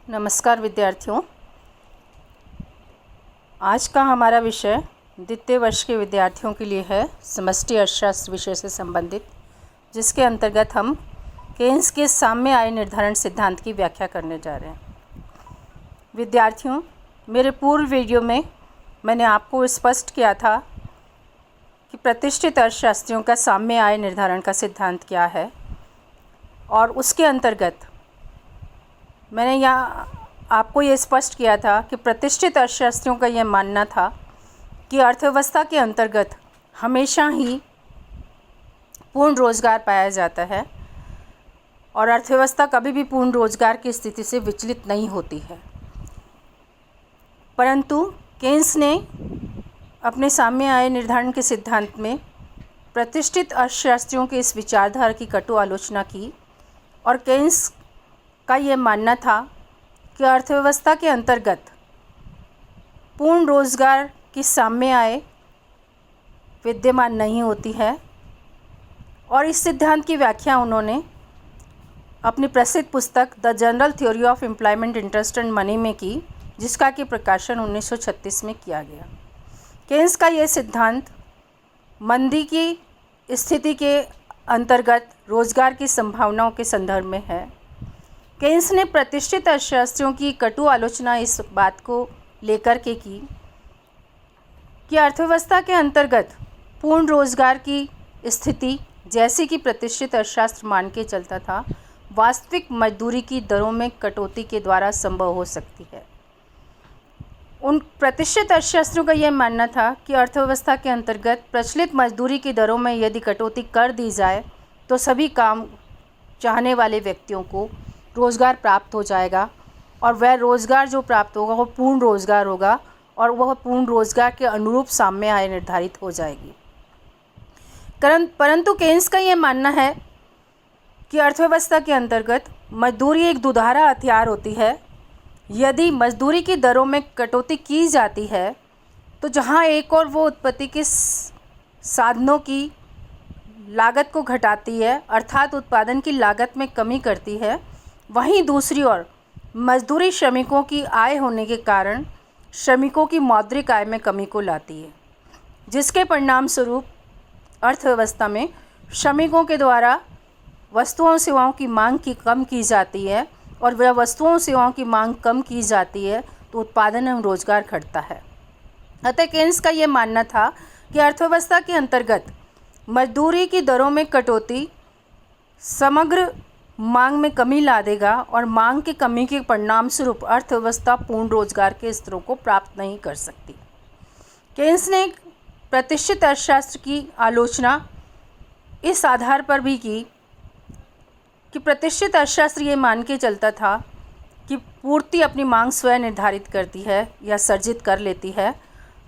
नमस्कार विद्यार्थियों। आज का हमारा विषय द्वितीय वर्ष के विद्यार्थियों के लिए है समष्टि अर्थशास्त्र विषय से संबंधित, जिसके अंतर्गत हम केन्स के साम्य आय निर्धारण सिद्धांत की व्याख्या करने जा रहे हैं। विद्यार्थियों, मेरे पूर्व वीडियो में मैंने आपको स्पष्ट किया था कि प्रतिष्ठित अर्थशास्त्रियों का साम्य आय निर्धारण का सिद्धांत क्या है, और उसके अंतर्गत मैंने यहाँ आपको ये स्पष्ट किया था कि प्रतिष्ठित अर्थशास्त्रियों का यह मानना था कि अर्थव्यवस्था के अंतर्गत हमेशा ही पूर्ण रोजगार पाया जाता है और अर्थव्यवस्था कभी भी पूर्ण रोजगार की स्थिति से विचलित नहीं होती है। परंतु केन्स ने अपने साम्य आय निर्धारण के सिद्धांत में प्रतिष्ठित अर्थशास्त्रियों के इस विचारधारा की कटु आलोचना की, और केन्स का ये मानना था कि अर्थव्यवस्था के अंतर्गत पूर्ण रोजगार की साम्य आय विद्यमान नहीं होती है। और इस सिद्धांत की व्याख्या उन्होंने अपनी प्रसिद्ध पुस्तक the general theory of employment, interest and money में की, जिसका कि प्रकाशन 1936 में किया गया। केन्स का यह सिद्धांत मंदी की स्थिति के अंतर्गत रोजगार की संभावनाओं के संदर्भ में है। केन्स ने प्रतिष्ठित अर्थशास्त्रियों की कटु आलोचना इस बात को लेकर के की कि अर्थव्यवस्था के अंतर्गत पूर्ण रोजगार की स्थिति, जैसे कि प्रतिष्ठित अर्थशास्त्र मान के चलता था, वास्तविक मजदूरी की दरों में कटौती के द्वारा संभव हो सकती है। उन प्रतिष्ठित अर्थशास्त्रियों का यह मानना था कि अर्थव्यवस्था के अंतर्गत प्रचलित मजदूरी की दरों में यदि कटौती कर दी जाए तो सभी काम चाहने वाले व्यक्तियों को रोज़गार प्राप्त हो जाएगा, और वह रोज़गार जो प्राप्त होगा वो पूर्ण रोज़गार होगा, और वह पूर्ण रोज़गार के अनुरूप साम्य आय निर्धारित हो जाएगी। परंतु केन्स का यह मानना है कि अर्थव्यवस्था के अंतर्गत मजदूरी एक दुधारा हथियार होती है। यदि मजदूरी की दरों में कटौती की जाती है तो जहाँ एक और वो उत्पत्ति के साधनों की लागत को घटाती है, अर्थात उत्पादन की लागत में कमी करती है, वहीं दूसरी ओर मजदूरी श्रमिकों की आय होने के कारण श्रमिकों की मौद्रिक आय में कमी को लाती है, जिसके परिणाम स्वरूप अर्थव्यवस्था में श्रमिकों के द्वारा वस्तुओं सेवाओं की मांग कम की जाती है, और वह वस्तुओं सेवाओं की मांग कम की जाती है तो उत्पादन एवं रोजगार घटता है। अतः केन्स का यह मानना था कि अर्थव्यवस्था के अंतर्गत मजदूरी की दरों में कटौती समग्र मांग में कमी ला देगा, और मांग की कमी के परिणाम स्वरूप अर्थव्यवस्था पूर्ण रोजगार के स्तरों को प्राप्त नहीं कर सकती। केन्स ने प्रतिष्ठित अर्थशास्त्र की आलोचना इस आधार पर भी की कि प्रतिष्ठित अर्थशास्त्र ये मान के चलता था कि पूर्ति अपनी मांग स्वयं निर्धारित करती है या सर्जित कर लेती है,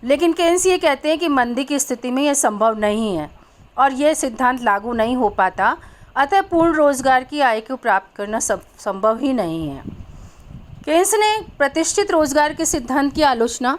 लेकिन केन्स ये कहते हैं कि मंदी की स्थिति में यह संभव नहीं है और यह सिद्धांत लागू नहीं हो पाता। अतः पूर्ण रोजगार की आय को प्राप्त करना संभव ही नहीं है। केन्स ने प्रतिष्ठित रोजगार के सिद्धांत की आलोचना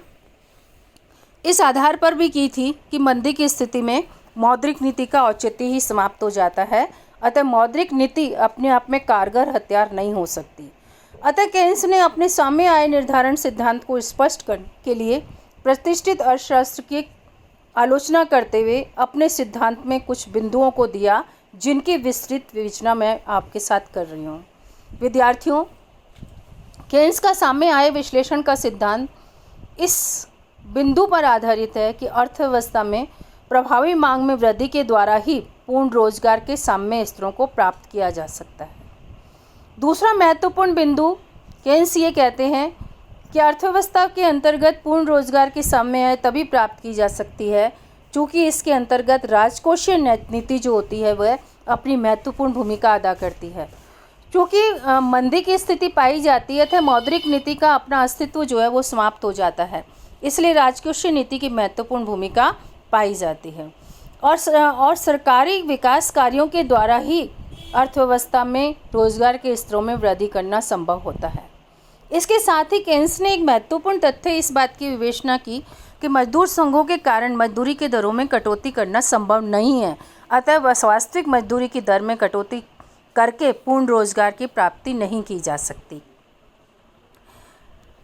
इस आधार पर भी की थी कि मंदी की स्थिति में मौद्रिक नीति का औचित्य ही समाप्त हो जाता है। अतः मौद्रिक नीति अपने आप में कारगर हथियार नहीं हो सकती। अतः केन्स ने अपने साम्य आय निर्धारण सिद्धांत को स्पष्ट करने के लिए प्रतिष्ठित अर्थशास्त्र की आलोचना करते हुए अपने सिद्धांत में कुछ बिंदुओं को दिया, जिनकी विस्तृत विवेचना मैं आपके साथ कर रही हूँ। विद्यार्थियों, केन्स का साम्य आय विश्लेषण का सिद्धांत इस बिंदु पर आधारित है कि अर्थव्यवस्था में प्रभावी मांग में वृद्धि के द्वारा ही पूर्ण रोजगार के साम्य स्तरों को प्राप्त किया जा सकता है। दूसरा महत्वपूर्ण बिंदु, केन्स ये कहते हैं कि अर्थव्यवस्था के अंतर्गत पूर्ण रोजगार की साम्य आय तभी प्राप्त की जा सकती है चूँकि इसके अंतर्गत राजकोषीय नीति जो होती है वह अपनी महत्वपूर्ण भूमिका अदा करती है। क्योंकि मंदी की स्थिति पाई जाती है, तो मौद्रिक नीति का अपना अस्तित्व जो है वो समाप्त हो जाता है, इसलिए राजकोषीय नीति की महत्वपूर्ण भूमिका पाई जाती है। और सरकारी विकास कार्यों के द्वारा ही अर्थव्यवस्था में रोजगार के स्तरों में वृद्धि करना संभव होता है। इसके साथ ही केन्स ने एक महत्वपूर्ण तथ्य इस बात की विवेचना की कि मजदूर संघों के कारण मजदूरी के दरों में कटौती करना संभव नहीं है। अतः वास्तविक मजदूरी की दर में कटौती करके पूर्ण रोजगार की प्राप्ति नहीं की जा सकती।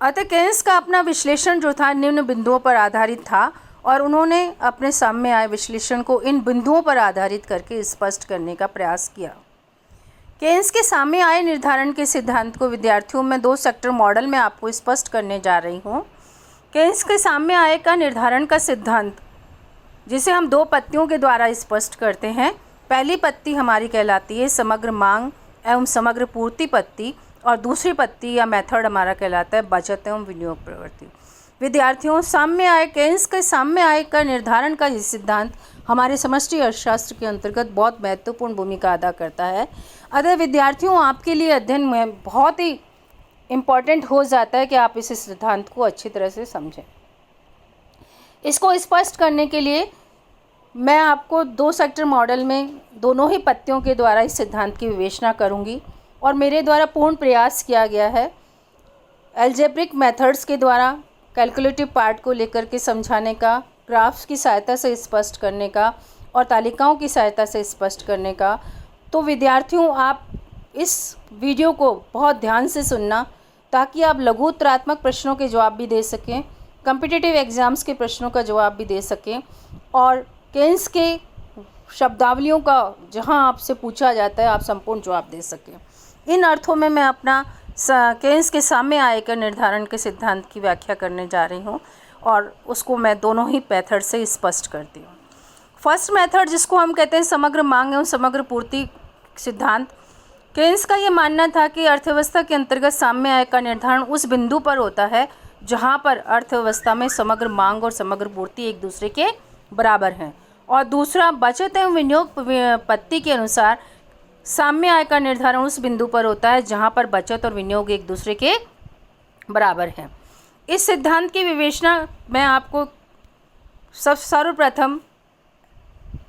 अतः केन्स का अपना विश्लेषण जो था निम्न बिंदुओं पर आधारित था और उन्होंने अपने सामने आए विश्लेषण को इन बिंदुओं पर आधारित करके स्पष्ट करने का प्रयास किया। केन्स के सामने आए निर्धारण के सिद्धांत को विद्यार्थियों में 2 सेक्टर मॉडल में आपको स्पष्ट करने जा रही हूँ। केन्स के सामने आए का निर्धारण का सिद्धांत, जिसे हम 2 पत्तियों के द्वारा स्पष्ट करते हैं। पहली पत्ती हमारी कहलाती है समग्र मांग एवं समग्र पूर्ति पत्ती और दूसरी पत्ती या मेथड हमारा कहलाता है बचत एवं विनियोग प्रवृत्ति। विद्यार्थियों, साम्य आय केन्स के साम्य आय का निर्धारण का ये सिद्धांत हमारे समष्टि अर्थशास्त्र के अंतर्गत बहुत महत्वपूर्ण भूमिका अदा करता है। अतः विद्यार्थियों, आपके लिए अध्ययन में बहुत ही इम्पॉर्टेंट हो जाता है कि आप इस सिद्धांत को अच्छी तरह से समझें। इसको स्पष्ट करने के लिए मैं आपको 2 सेक्टर मॉडल में दोनों ही पत्तियों के द्वारा इस सिद्धांत की विवेचना करूंगी और मेरे द्वारा पूर्ण प्रयास किया गया है एल्जेब्रिक मेथड्स के द्वारा कैलकुलेटिव पार्ट को लेकर के समझाने का, ग्राफ्स की सहायता से स्पष्ट करने का और तालिकाओं की सहायता से स्पष्ट करने का। तो विद्यार्थियों, आप इस वीडियो को बहुत ध्यान से सुनना ताकि आप लघुत्तरात्मक प्रश्नों के जवाब भी दे सकें, कॉम्पिटिटिव एग्ज़ाम्स के प्रश्नों का जवाब भी दे सकें और केन्स के शब्दावलियों का जहां आपसे पूछा जाता है आप संपूर्ण जवाब दे सकें। इन अर्थों में मैं अपना केन्स के सामने आय का निर्धारण के सिद्धांत की व्याख्या करने जा रही हूं और उसको मैं दोनों ही मेथड से स्पष्ट करती हूं। फर्स्ट मेथड, जिसको हम कहते हैं समग्र मांग एवं समग्र पूर्ति सिद्धांत, केन्स का ये मानना था कि अर्थव्यवस्था के अंतर्गत साम्य आय का निर्धारण उस बिंदु पर होता है जहां पर अर्थव्यवस्था में समग्र मांग और समग्र पूर्ति एक दूसरे के बराबर हैं। और दूसरा, बचत एवं विनियोग पत्ति के अनुसार साम्य आय का निर्धारण उस बिंदु पर होता है जहां पर बचत और विनियोग एक दूसरे के बराबर हैं। इस सिद्धांत की विवेचना मैं आपको सर्वप्रथम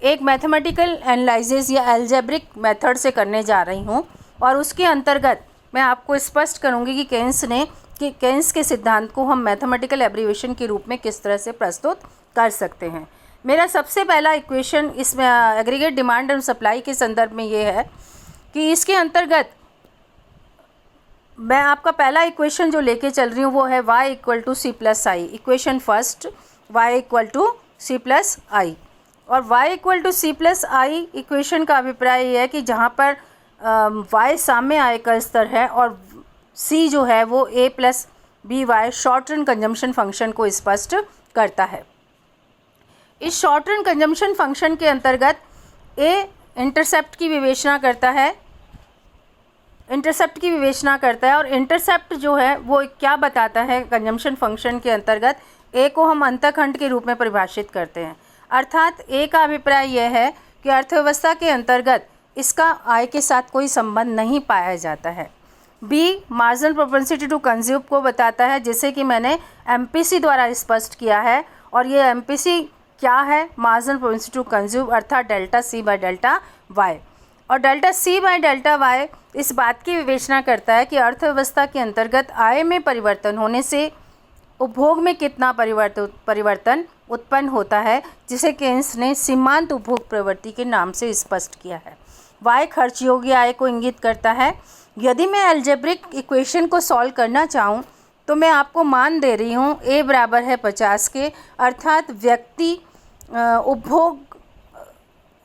एक मैथमेटिकल एनालिसिस या एल्जेब्रिक मेथड से करने जा रही हूं और उसके अंतर्गत मैं आपको स्पष्ट करूंगी कि केन्स के सिद्धांत को हम मैथमेटिकल एब्रीविएशन के रूप में किस तरह से प्रस्तुत कर सकते हैं। मेरा सबसे पहला इक्वेशन इसमें एग्रीगेट डिमांड एंड सप्लाई के संदर्भ में ये है कि इसके अंतर्गत मैं आपका पहला इक्वेशन जो लेके चल रही हूँ वो है y equal to C plus I. Equation first, y equal to C plus I. और y equal to C plus I equation का अभिप्राय ये है कि जहाँ पर y साम्य आय का स्तर है और c जो है वो a plus B Y short run consumption function को स्पष्ट करता है। इस शॉर्ट रन कंजम्पशन फंक्शन के अंतर्गत a इंटरसेप्ट की विवेचना करता है और इंटरसेप्ट जो है वो क्या बताता है, कंजम्पशन फंक्शन के अंतर्गत a को हम अंतःखंड के रूप में परिभाषित करते हैं। अर्थात a का अभिप्राय यह है कि अर्थव्यवस्था के अंतर्गत इसका आय के साथ कोई संबंध नहीं पाया जाता है। b marginal propensity to consume को बताता है, जिसे कि मैंने MPC द्वारा स्पष्ट किया है। और ये MPC क्या है? मार्जिनल प्रोपेंसिटी टू कंज्यूम अर्थात delta C by delta y। और delta C by delta y इस बात की विवेचना करता है कि अर्थव्यवस्था के अंतर्गत आय में परिवर्तन होने से उपभोग में कितना परिवर्तन उत्पन्न होता है, जिसे केन्स ने सीमांत उपभोग प्रवृत्ति के नाम से स्पष्ट किया है। y खर्च योग्य आय को इंगित करता है। यदि मैं एल्जेब्रिक इक्वेशन को सॉल्व करना चाहूँ तो मैं आपको मान दे रही हूँ a बराबर है 50 के, अर्थात व्यक्ति उपभोग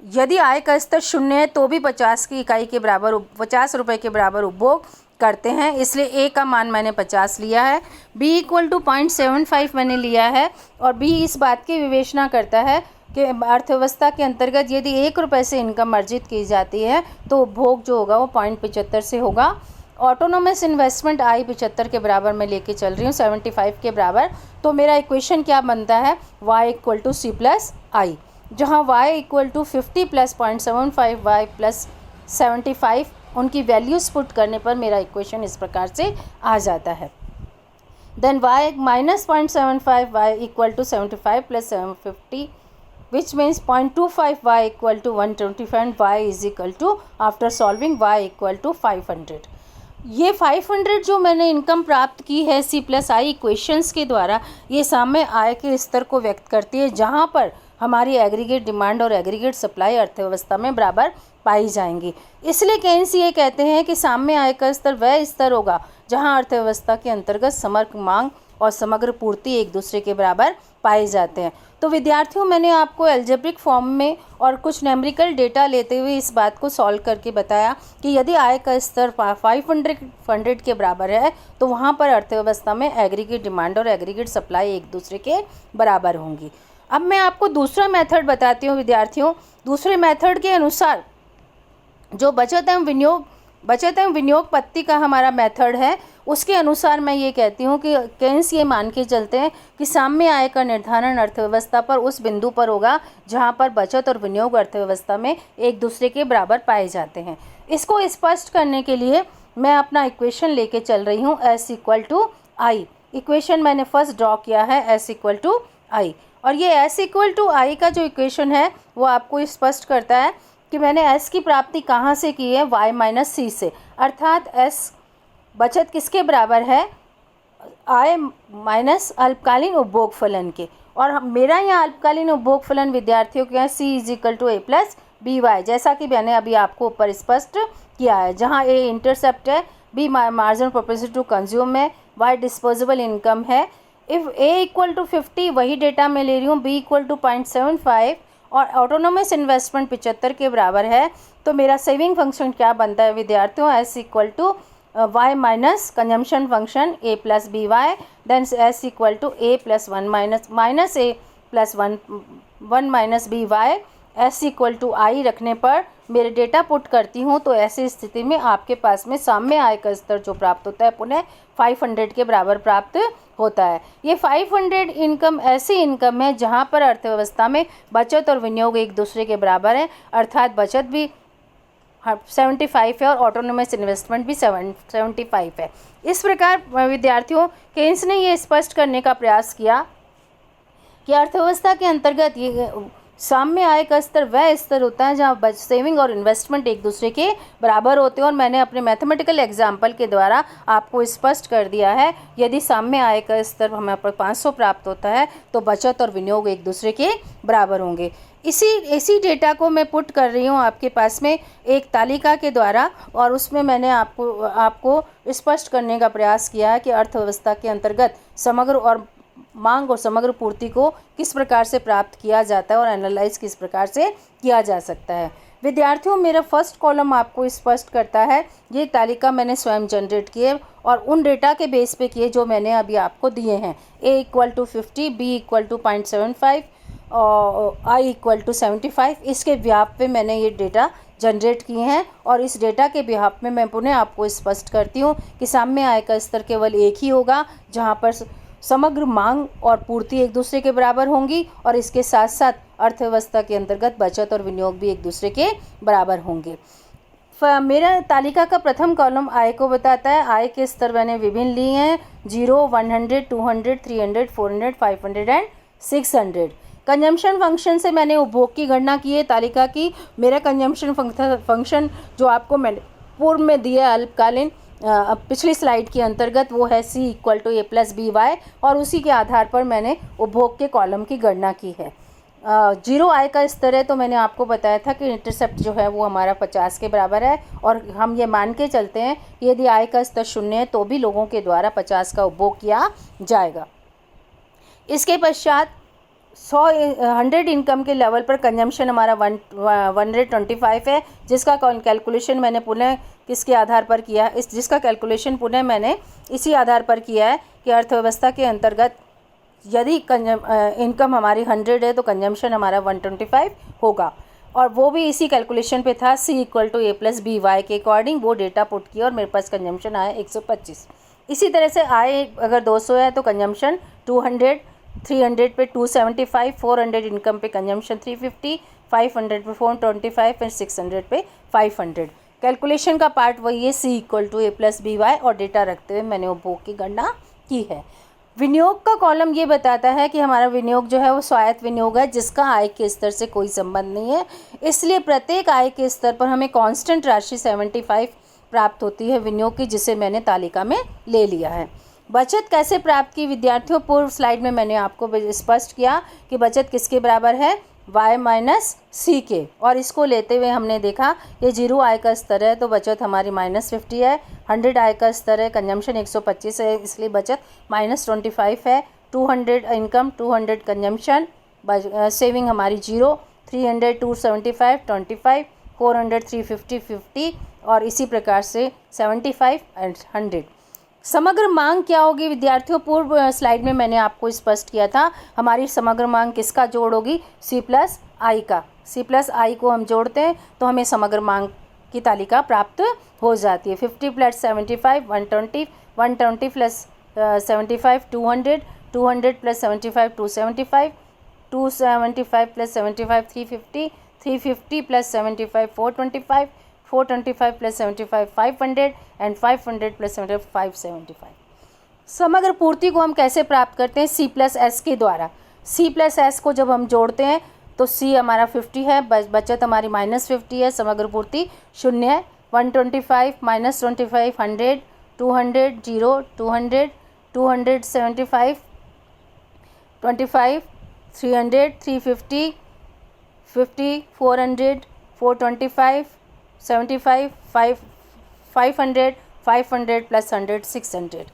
यदि आय का स्तर 0 है तो भी 50 की इकाई के बराबर 50 रुपये के बराबर उपभोग करते हैं, इसलिए a का मान मैंने 50 लिया है। b इक्वल टू 0.75 मैंने लिया है और b इस बात की विवेचना करता है कि अर्थव्यवस्था के अंतर्गत यदि 1 रुपये से इनकम अर्जित की जाती है तो उपभोग जो होगा वो 0.75 से होगा। ऑटोनोमस इन्वेस्टमेंट आई 75 के बराबर मैं लेके चल रही हूँ, 75 के बराबर। तो मेरा इक्वेशन क्या बनता है? y equal to C plus I, जहाँ y equal to 50 plus 0.75 y plus 75 उनकी वैल्यूज़ पुट करने पर मेरा इक्वेशन इस प्रकार से आ जाता है। Then y minus 0.75 y equal to 75 plus 750 which means 0.25 y equal to 125 and y is equal to after solving y equal to 500। ये 500 जो मैंने इनकम प्राप्त की है C प्लस आई इक्वेशंस के द्वारा, ये साम्य आय के स्तर को व्यक्त करती है, जहाँ पर हमारी एग्रीगेट डिमांड और एग्रीगेट सप्लाई अर्थव्यवस्था में बराबर पाई जाएंगी। इसलिए केन्स ये कहते हैं कि साम्य आय का स्तर वह स्तर होगा जहां अर्थव्यवस्था के अंतर्गत समग्र मांग और समग्र पूर्ति एक दूसरे के बराबर पाए जाते हैं। तो विद्यार्थियों, मैंने आपको एल्जेब्रिक फॉर्म में और कुछ न्यूमेरिकल डेटा लेते हुए इस बात को सॉल्व करके बताया कि यदि आय का स्तर 500 के बराबर है तो वहाँ पर अर्थव्यवस्था में एग्रीगेट डिमांड और एग्रीगेट सप्लाई एक दूसरे के बराबर होंगी। अब मैं आपको दूसरा मेथड बताती हूँ विद्यार्थियों। दूसरे मेथड के अनुसार जो बचत एवं विनियोग पत्ति का हमारा मेथड है, उसके अनुसार मैं ये कहती हूँ कि केन्स ये मान के चलते हैं कि साम्य आय का निर्धारण अर्थव्यवस्था पर उस बिंदु पर होगा जहाँ पर बचत और विनियोग अर्थव्यवस्था में एक दूसरे के बराबर पाए जाते हैं। इसको स्पष्ट करने के लिए मैं अपना इक्वेशन लेके चल रही हूँ S=I। इक्वेशन मैंने फर्स्ट ड्रॉ किया है S=I, और ये S=I का जो इक्वेशन है वो आपको स्पष्ट करता है कि मैंने S की प्राप्ति कहाँ से की है, y - C से। अर्थात S बचत किसके बराबर है, आय माइनस अल्पकालीन उपभोग फलन के। और मेरा यहाँ अल्पकालीन उपभोग फलन विद्यार्थियों के यहाँ C=A+BY, जैसा कि मैंने अभी आपको ऊपर स्पष्ट किया है, जहाँ A इंटरसेप्ट है, B marginal propensity to consume है, Y डिस्पोजेबल इनकम है। इफ़ A=50 वही डेटा मैं ले रही हूँ, B = 0.75 और ऑटोनोमस इन्वेस्टमेंट 75 के बराबर है, तो मेरा सेविंग फंक्शन क्या बनता है विद्यार्थियों, S=Y minus consumption function A+BY, then S=A+1 BY, S=I रखने पर मेरे डेटा पुट करती हूँ, तो ऐसी स्थिति में आपके पास में साम्य आय का स्तर जो प्राप्त होता है पुनः 500 के बराबर प्राप्त होता है। ये 500 इनकम ऐसी इनकम है जहाँ पर अर्थव्यवस्था में बचत और विनियोग एक दूसरे के बराबर है, अर्थात बचत भी 75 है और ऑटोनोमस इन्वेस्टमेंट भी 75 है। इस प्रकार विद्यार्थियों, केन्स ने ये स्पष्ट करने का प्रयास किया कि अर्थव्यवस्था के अंतर्गत ये साम्य आय का स्तर वह स्तर होता है जहाँ सेविंग और इन्वेस्टमेंट एक दूसरे के बराबर होते हैं। और मैंने अपने मैथमेटिकल एग्जाम्पल के द्वारा आपको स्पष्ट कर दिया है, यदि साम्य आय का स्तर हमें पर 500 प्राप्त होता है तो बचत और विनियोग एक दूसरे के बराबर होंगे। इसी डेटा को मैं पुट कर रही हूँ आपके पास में एक तालिका के द्वारा, और उसमें मैंने आपको स्पष्ट करने का प्रयास किया है कि अर्थव्यवस्था के अंतर्गत समग्र और मांग और समग्र पूर्ति को किस प्रकार से प्राप्त किया जाता है और एनालाइज किस प्रकार से किया जा सकता है। विद्यार्थियों, मेरा फर्स्ट कॉलम आपको स्पष्ट करता है, ये तालिका मैंने स्वयं जनरेट की है और उन डेटा के बेस पे किए जो मैंने अभी आपको दिए हैं। A=50, B = 0.75 और I = 75। इसके बिहाफ पे मैंने ये डेटा जनरेट किए हैं, और इस डेटा के बिहाफ में मैं पुनः आपको स्पष्ट करती हूँ कि साम्य आय का स्तर केवल एक ही होगा जहाँ पर समग्र मांग और पूर्ति एक दूसरे के बराबर होंगी, और इसके साथ साथ अर्थव्यवस्था के अंतर्गत बचत और विनियोग भी एक दूसरे के बराबर होंगे। मेरा तालिका का प्रथम कॉलम आय को बताता है। आय के स्तर मैंने विभिन्न लिए हैं, 0, 100, 200, 300, 400, 500 एंड 600। कंजम्पशन फंक्शन से मैंने उपभोग की गणना की है तालिका की। मेरा कंजम्पशन फंक्शन जो आपको मैंने पूर्व में दिया अल्पकालीन पिछली स्लाइड के अंतर्गत, वो है C=A+BY, और उसी के आधार पर मैंने उपभोग के कॉलम की गणना की है। 0 आय का स्तर है, तो मैंने आपको बताया था कि इंटरसेप्ट जो है वो हमारा 50 के बराबर है, और हम ये मान के चलते हैं कि यदि आय का स्तर 0 है तो भी लोगों के द्वारा 50 का उपभोग किया जाएगा। इसके पश्चात 100 इनकम के लेवल पर कंजम्पशन हमारा 125 है, जिसका कैलकुलेशन मैंने पुनः किसके आधार पर किया है, जिसका कैलकुलेशन पुनः मैंने इसी आधार पर किया है कि अर्थव्यवस्था के अंतर्गत यदि इनकम हमारी 100 है तो कंजम्पशन हमारा 125 होगा, और वो भी इसी कैलकुलेशन पे था। C=A+BY के अकॉर्डिंग वो डेटा पुट किया और मेरे पास कंजम्पशन आया 125। इसी तरह से आय अगर 200 है तो कंजम्पशन 200, 300 पे 275, 400 इनकम पे कंजम्पशन 350, 500 पे 425 और 600 पे 500। कैलकुलेशन का पार्ट वही है, C=A+BY, और डेटा रखते हुए मैंने उपभोग की गणना की है। विनियोग का कॉलम ये बताता है कि हमारा विनियोग जो है वो स्वायत्त विनियोग है, जिसका आय के स्तर से कोई संबंध नहीं है, इसलिए प्रत्येक आय के स्तर पर हमें कांस्टेंट राशि 75 प्राप्त होती है विनियोग की, जिसे मैंने तालिका में ले लिया है। बचत कैसे प्राप्त की विद्यार्थियों? पूर्व स्लाइड में मैंने आपको स्पष्ट किया कि बचत किसके बराबर है, y माइनस सी के, और इसको लेते हुए हमने देखा ये 0 आय का स्तर है तो बचत हमारी -50 है, 100 आय का स्तर है, कंजम्पशन 125 है इसलिए बचत -25 है, 200 इनकम 200 कंजम्पशन, सेविंग हमारी 0, 300 275 25, 400 350 50 और इसी प्रकार से 75 एंड 100। समग्र मांग क्या होगी विद्यार्थियों? पूर्व स्लाइड में मैंने आपको स्पष्ट किया था हमारी समग्र मांग किसका जोड़ होगी, सी प्लस आई का। सी प्लस आई को हम जोड़ते हैं तो हमें समग्र मांग की तालिका प्राप्त हो जाती है। 50 plus 75 120, 120 plus 75 200, 200 plus 75 275, 275 plus 75 350, 350 plus 75 425, 425 plus 75 500 and 500 plus 75 575। समग्र पूर्ति को हम कैसे प्राप्त करते हैं? सी प्लस एस के द्वारा। सी प्लस एस को जब हम जोड़ते हैं तो सी हमारा 50 है, बचत हमारी -50 है, समग्र पूर्ति 0 है, 125 -25 100, 200 0, 200 275 25, 300 350 50, 400 425 75 500 500 प्लस 100 600।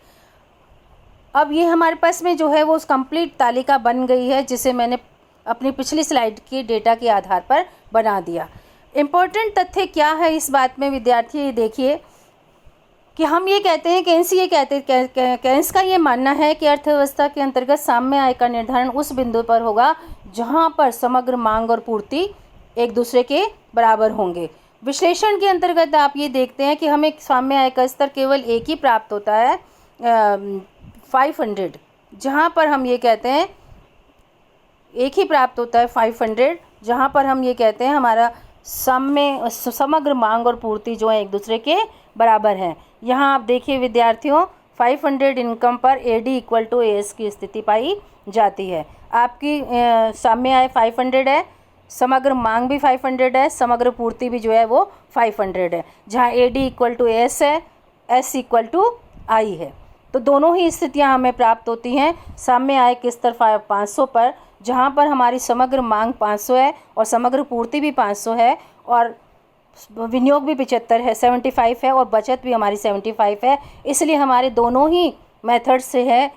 अब ये हमारे पास में जो है वो उस कंप्लीट तालिका बन गई है जिसे मैंने अपनी पिछली स्लाइड के डेटा के आधार पर बना दिया। इम्पोर्टेंट तथ्य क्या है इस बात में विद्यार्थी, ये देखिए कि हम ये कहते हैं, केन्स का ये मानना है कि अर्थव्यवस्था के अंतर्गत साम्य आय का निर्धारण उस बिंदु पर होगा जहाँ पर समग्र मांग और पूर्ति एक दूसरे के बराबर होंगे। विश्लेषण के अंतर्गत आप ये देखते हैं कि हमें साम्य आय का स्तर केवल एक ही प्राप्त होता है 500, जहाँ पर हम ये कहते हैं एक ही प्राप्त होता है 500, जहाँ पर हम ये कहते हैं हमारा समग्र मांग और पूर्ति जो है एक दूसरे के बराबर हैं। यहाँ आप देखिए विद्यार्थियों 500 इनकम पर AD इक्वल टू AS की स्थिति पाई जाती है। आपकी साम्य आय 500 है, समग्र मांग भी 500 है, समग्र पूर्ति भी जो है वो 500 है, जहाँ AD इक्वल टू AS है, S इक्वल टू I है। तो दोनों ही स्थितियाँ हमें प्राप्त होती हैं साम्य आय के स्तर 500 पर, जहाँ पर हमारी समग्र मांग 500 है और समग्र पूर्ति भी 500 है और विनियोग भी 75 है 75 है और बचत भी हमारी 75 है। इसलिए हमारे दोनों ही मेथड से है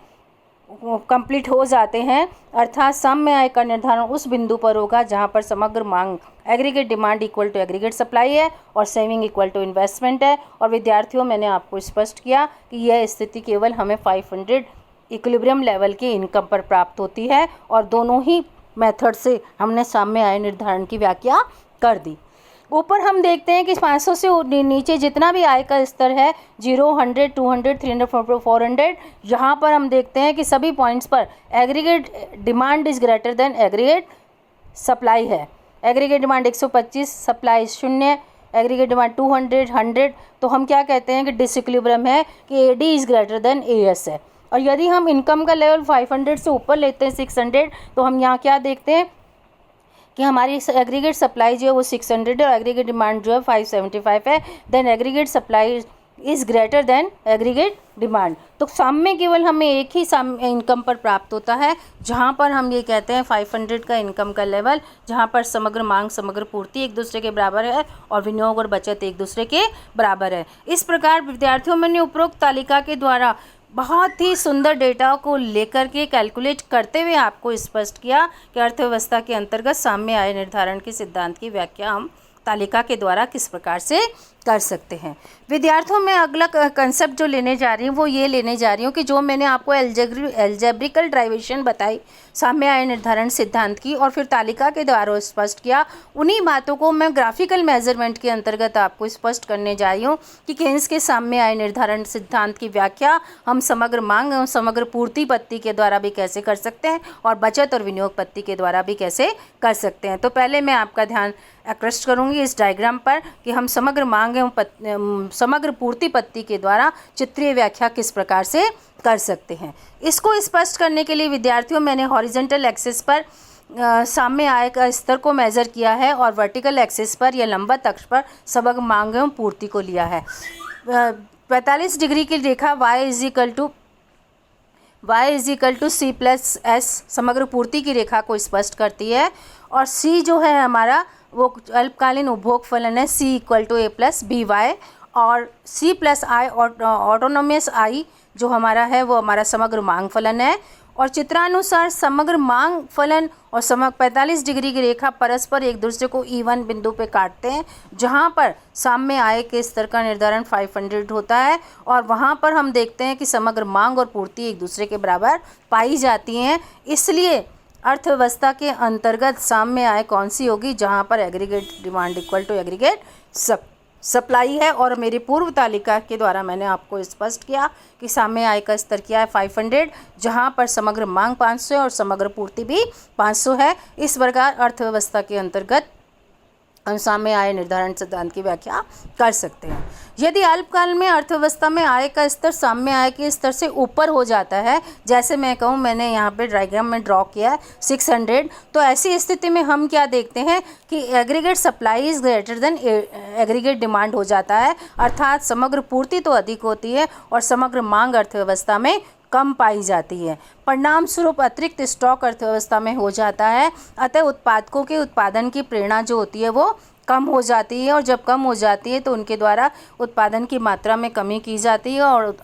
कंप्लीट हो जाते हैं, अर्थात साम्य आय का निर्धारण उस बिंदु पर होगा जहां पर समग्र मांग aggregate demand equal to aggregate supply है और सेविंग इक्वल टू इन्वेस्टमेंट है। और विद्यार्थियों मैंने आपको स्पष्ट किया कि यह स्थिति केवल हमें 500 इक्विलिब्रियम लेवल की इनकम पर प्राप्त होती है और दोनों ही मेथड से हमने साम्य आय निर्धारण की व्याख्या कर दी। ऊपर हम देखते हैं कि 500 से नीचे जितना भी आय का स्तर है 0, 100, 200, 300, 400, यहाँ पर हम देखते हैं कि सभी पॉइंट्स पर aggregate demand is greater than aggregate supply है। Aggregate demand 125, supply 0, aggregate demand 200, 100, तो हम क्या कहते हैं कि डिसइक्विलिब्रियम है कि AD is greater then AS है। और यदि हम इनकम का लेवल 500 से ऊपर लेते हैं 600, तो हम यहाँ क्या देखते हैं कि हमारी एग्रीगेट सप्लाई जो है वो 600 है और एग्रीगेट डिमांड जो है 575 है, then aggregate supply is greater than aggregate demand. तो साम्य केवल हमें एक ही इनकम पर प्राप्त होता है जहाँ पर हम ये कहते हैं 500 का इनकम का लेवल, जहाँ पर समग्र मांग समग्र पूर्ति एक दूसरे के बराबर है और विनियोग और बचत एक दूसरे के बराबर है। इस प्रकार विद्यार्थियों मैंने उपरोक्त तालिका के द्वारा बहुत ही सुंदर डेटा को लेकर के कैलकुलेट करते हुए आपको स्पष्ट किया कि अर्थव्यवस्था के अंतर्गत साम्य आय निर्धारण के सिद्धांत की व्याख्या हम तालिका के द्वारा किस प्रकार से कर सकते हैं। विद्यार्थियों में अगला कंसेप्ट जो लेने जा रही हूँ वो ये लेने जा रही हूँ कि जो मैंने आपको एल्जेब्रिकल ड्राइवेशन बताई साम्य आय निर्धारण सिद्धांत की और फिर तालिका के द्वारा स्पष्ट किया, उन्हीं बातों को मैं ग्राफिकल मेजरमेंट के अंतर्गत आपको स्पष्ट करने जा रही हूँ कि केन्स के साम्य आय निर्धारण सिद्धांत की व्याख्या हम समग्र मांग एवं समग्र पूर्ति पत्ति के द्वारा भी कैसे कर सकते हैं और बचत और विनियोग पत्ति के द्वारा भी कैसे कर सकते हैं। तो पहले मैं आपका ध्यान आकृष्ट करूंगी इस डायग्राम पर कि हम समग्र मांग एवं समग्र पूर्ति पत्ति के द्वारा चित्रीय व्याख्या किस प्रकार से कर सकते हैं। इसको स्पष्ट करने के लिए विद्यार्थियों मैंने हॉरिजॉन्टल एक्सिस पर साम्य आय का स्तर को मेज़र किया है और वर्टिकल एक्सिस पर या लंबवत अक्ष पर समग्र मांग एवं पूर्ति को लिया है। 45 डिग्री की रेखा y is equal to y is equal to C plus S समग्र पूर्ति की रेखा को स्पष्ट करती है। और c जो है हमारा वो अल्पकालीन उपभोग फलन है, c equal to A plus B Y. और c plus I autonomous I जो हमारा है वो हमारा समग्र मांग फलन है। और चित्रानुसार समग्र मांग फलन और 45 डिग्री की रेखा परस्पर एक दूसरे को E1 बिंदु पे काटते हैं, जहाँ पर साम्य आय के स्तर का निर्धारण 500 होता है। और वहाँ पर हम देखते हैं कि समग्र मांग और पूर्ति एक दूसरे के बराबर पाई जाती हैं। इसलिए अर्थव्यवस्था के अंतर्गत साम्य आय कौन सी होगी, जहाँ पर aggregate demand equal to aggregate supply है। और मेरी पूर्व तालिका के द्वारा मैंने आपको स्पष्ट किया कि साम्य आय का स्तर क्या है 500, जहाँ पर समग्र मांग 500 है और समग्र पूर्ति भी 500 है। इस प्रकार अर्थव्यवस्था के अंतर्गत हम साम्य आय निर्धारण सिद्धांत की व्याख्या कर सकते हैं। यदि अल्पकाल में अर्थव्यवस्था में आय का स्तर साम्य आय के स्तर से ऊपर हो जाता है, जैसे मैं कहूँ मैंने यहाँ पे डायग्राम में ड्रॉ किया है 600, तो ऐसी स्थिति में हम क्या देखते हैं कि aggregate supply is greater than aggregate demand हो जाता है, अर्थात समग्र पूर्ति तो अधिक होती है और समग्र मांग अर्थव्यवस्था में कम पाई जाती है। परिणाम स्वरूप अतिरिक्त स्टॉक अर्थव्यवस्था में हो जाता है। अतः उत्पादकों के उत्पादन की प्रेरणा जो होती है वो कम हो जाती है। और जब कम हो जाती है तो उनके द्वारा उत्पादन की मात्रा में कमी की जाती है और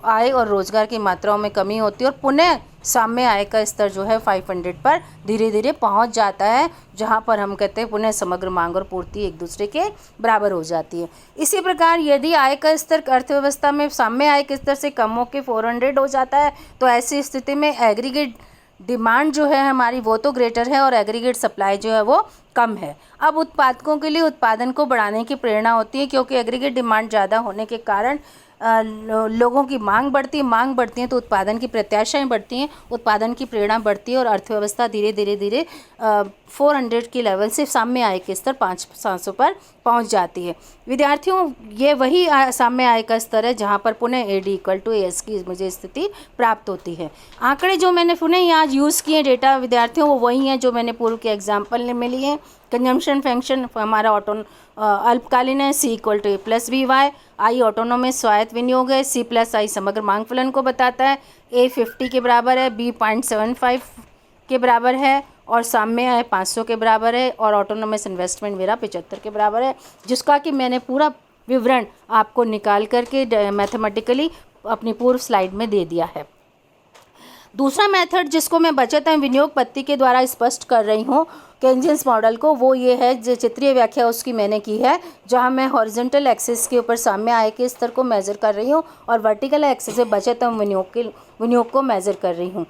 आय और रोजगार की मात्राओं में कमी होती है। और पुनः साम्य आय का स्तर जो है 500 पर धीरे धीरे पहुंच जाता है, जहां पर हम कहते हैं पुनः समग्र मांग और पूर्ति एक दूसरे के बराबर हो जाती है। इसी प्रकार यदि आय का स्तर अर्थव्यवस्था में साम्य आय के स्तर से कम होकर 400 हो जाता है, तो ऐसी स्थिति में एग्रीगेट डिमांड जो है हमारी वो तो ग्रेटर है और एग्रीगेट सप्लाई जो है वो कम है। अब उत्पादकों के लिए उत्पादन को बढ़ाने की प्रेरणा होती है, क्योंकि एग्रीगेट डिमांड ज़्यादा होने के कारण लोगों की मांग बढ़ती है तो उत्पादन की प्रत्याशाएं बढ़ती हैं, उत्पादन की प्रेरणा बढ़ती है और अर्थव्यवस्था धीरे धीरे 400 के लेवल से साम्य आय के स्तर 500 पर पहुंच जाती है। विद्यार्थियों, ये वही साम्य आय का स्तर है जहां पर पुनः AD इक्वल टू AS की मुझे स्थिति प्राप्त होती है। आंकड़े जो मैंने पुनः यहाँ यूज़ किए डेटा विद्यार्थियों वो वही हैं जो मैंने पूर्व के एग्जाम्पल में लिए हैं। कंजम्पशन फंक्शन हमारा अल्पकालीन है, C equal to A plus B Y. I autonomous स्वायत्त विनियोग है, C प्लस आई समग्र मांग फलन को बताता है। A 50 के बराबर है, B 0.75 के बराबर है और साम्य आय 500 के बराबर है और ऑटोनोमस इन्वेस्टमेंट मेरा 75 के बराबर है, जिसका कि मैंने पूरा विवरण आपको निकाल करके मैथमेटिकली अपनी पूर्व स्लाइड में दे दिया है। दूसरा मेथड जिसको मैं बचत एवं विनियोग पद्धति के द्वारा स्पष्ट कर रही हूँ केन्जियंस मॉडल को, वो ये है जो चित्रीय व्याख्या उसकी मैंने की है, जहाँ मैं हॉरिजॉन्टल एक्सिस के ऊपर साम्य आय के स्तर को मेज़र कर रही हूँ और वर्टिकल एक्सिस से बचत एवं विनियोग को मेज़र कर रही हूँ।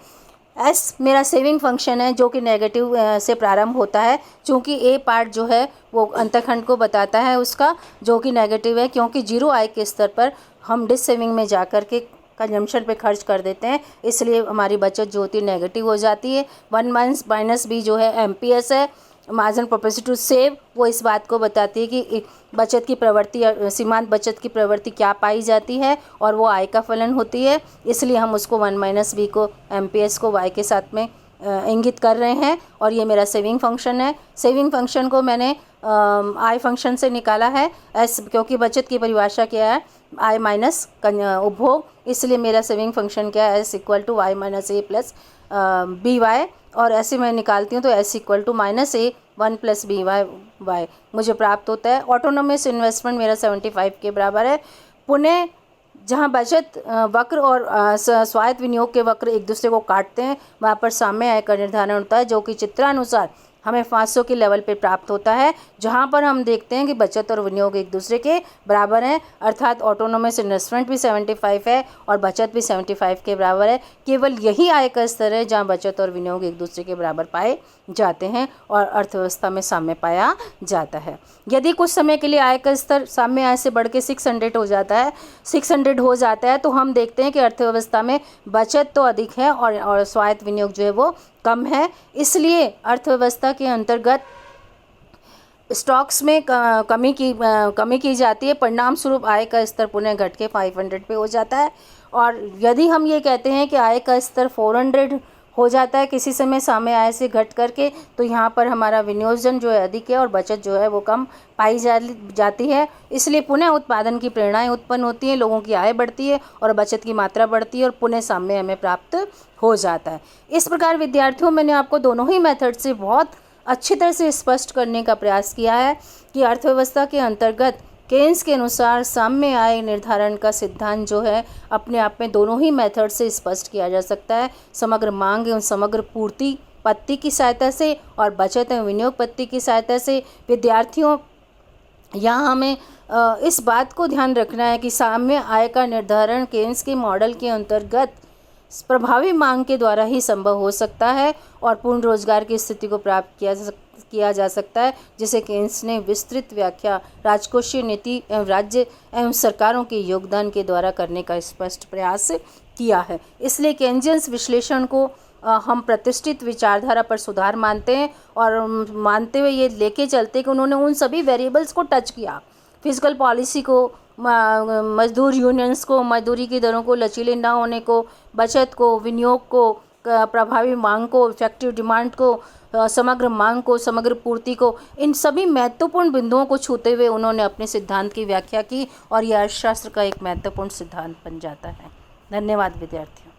एस मेरा सेविंग फंक्शन है जो कि नेगेटिव से प्रारंभ होता है, चूँकि ए पार्ट जो है वो अंतखंड को बताता है उसका, जो कि नेगेटिव है, क्योंकि जीरो आय के स्तर पर हम डिस सेविंग में जा कर के कंजम्पशन पे खर्च कर देते हैं, इसलिए हमारी बचत जो होती है नेगेटिव हो जाती है। 1 माइनस बी जो है MPS है, मार्जिनल प्रोपेंसिटी टू सेव, वो इस बात को बताती है कि बचत की प्रवृत्ति सीमांत बचत की प्रवृत्ति क्या पाई जाती है और वो आय का फलन होती है, इसलिए हम उसको 1 माइनस बी को MPS को y के साथ में इंगित कर रहे हैं। और ये मेरा सेविंग फंक्शन है। सेविंग फंक्शन को मैंने आई फंक्शन से निकाला है एस, क्योंकि बचत की परिभाषा क्या है आई माइनस उपभोग, इसलिए मेरा सेविंग फंक्शन क्या है S equal to Y minus A plus B Y. और ऐसे मैं निकालती हूँ तो S equal to minus A 1 plus B Y मुझे प्राप्त होता है। ऑटोनोमस इन्वेस्टमेंट मेरा 75 के बराबर है। पुनः जहाँ बचत वक्र और स्वायत्त विनियोग के वक्र एक दूसरे को काटते हैं, वहाँ पर साम्य आय का निर्धारण होता है, जो कि चित्रानुसार हमें 500 के लेवल पे प्राप्त होता है, जहाँ पर हम देखते हैं कि बचत और विनियोग एक दूसरे के बराबर हैं, अर्थात ऑटोनोमस इन्वेस्टमेंट भी 75 है और बचत भी 75 के बराबर है। केवल यही आय का स्तर है जहाँ बचत और विनियोग एक दूसरे के बराबर पाए जाते हैं और अर्थव्यवस्था में साम्य पाया जाता है। यदि कुछ समय के लिए आय का स्तर साम्य आय से बढ़ के 600 हो जाता है तो हम देखते हैं कि अर्थव्यवस्था में बचत तो अधिक है और स्वायत्त विनियोग जो है वो कम है। इसलिए अर्थव्यवस्था के अंतर्गत स्टॉक्स में कमी की जाती है। परिणाम स्वरूप आय का स्तर पुनः घट के 500 पे हो जाता है। और यदि हम ये कहते हैं कि आय का स्तर 400 हो जाता है किसी समय साम्य आय से घट करके, तो यहाँ पर हमारा विनियोजन जो है अधिक है और बचत जो है वो कम पाई जाती है। इसलिए पुनः उत्पादन की प्रेरणाएं उत्पन्न होती हैं, लोगों की आय बढ़ती है और बचत की मात्रा बढ़ती है और पुनः साम्य हमें प्राप्त हो जाता है। इस प्रकार विद्यार्थियों, मैंने आपको दोनों ही मेथड से बहुत अच्छी तरह से स्पष्ट करने का प्रयास किया है कि अर्थव्यवस्था के अंतर्गत केन्स के अनुसार साम्य आय निर्धारण का सिद्धांत जो है अपने आप में दोनों ही मेथड से स्पष्ट किया जा सकता है, समग्र मांग एवं समग्र पूर्ति पत्ति की सहायता से और बचत एवं विनियोग पत्ति की सहायता से। विद्यार्थियों, यहाँ हमें इस बात को ध्यान रखना है कि साम्य आय का निर्धारण केन्स के मॉडल के अंतर्गत प्रभावी मांग के द्वारा ही संभव हो सकता है और पूर्ण रोजगार की स्थिति को प्राप्त किया जा सकता है, जिसे केन्स ने विस्तृत व्याख्या राजकोषीय नीति एवं राज्य एवं सरकारों के योगदान के द्वारा करने का स्पष्ट प्रयास किया है। इसलिए केन्जियंस विश्लेषण को हम प्रतिष्ठित विचारधारा पर सुधार मानते हैं और मानते हुए ये लेके चलते हैं कि उन्होंने उन सभी वेरिएबल्स को टच किया, फिजिकल पॉलिसी को, मजदूर यूनियंस को, मजदूरी की दरों को लचीले न होने को, बचत को, विनियोग को, प्रभावी मांग को, इफेक्टिव डिमांड को, समग्र मांग को, समग्र पूर्ति को, इन सभी महत्वपूर्ण बिंदुओं को छूते हुए उन्होंने अपने सिद्धांत की व्याख्या की और यह अर्थशास्त्र का एक महत्वपूर्ण सिद्धांत बन जाता है। धन्यवाद विद्यार्थियों।